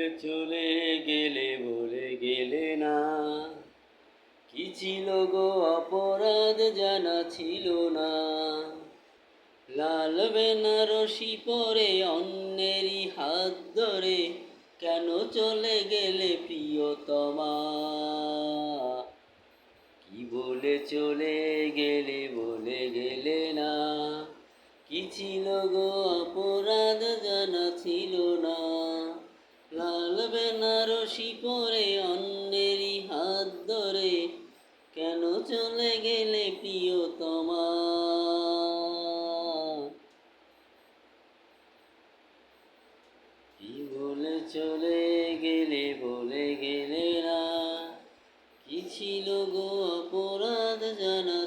ভুলে চলে গেলে বলে গেলে না, কি ছিল গো অপরাধ জানা ছিল না। লাল বেনারসি পরে অন্যেরই হাত ধরে কেন চলে গেলে প্রিয়তমা। কি বলে চলে গেলে বলে গেলে না, কি ছিল গো অপরাধ জানা ছিল না। লাল বেনারসি পরে অন্যেরই হাত ধরে কেন চলে গেলে প্রিয়তমা। কি বলে চলে গেলে বলে গেলে না, কি ছিল গো অপরাধ জানা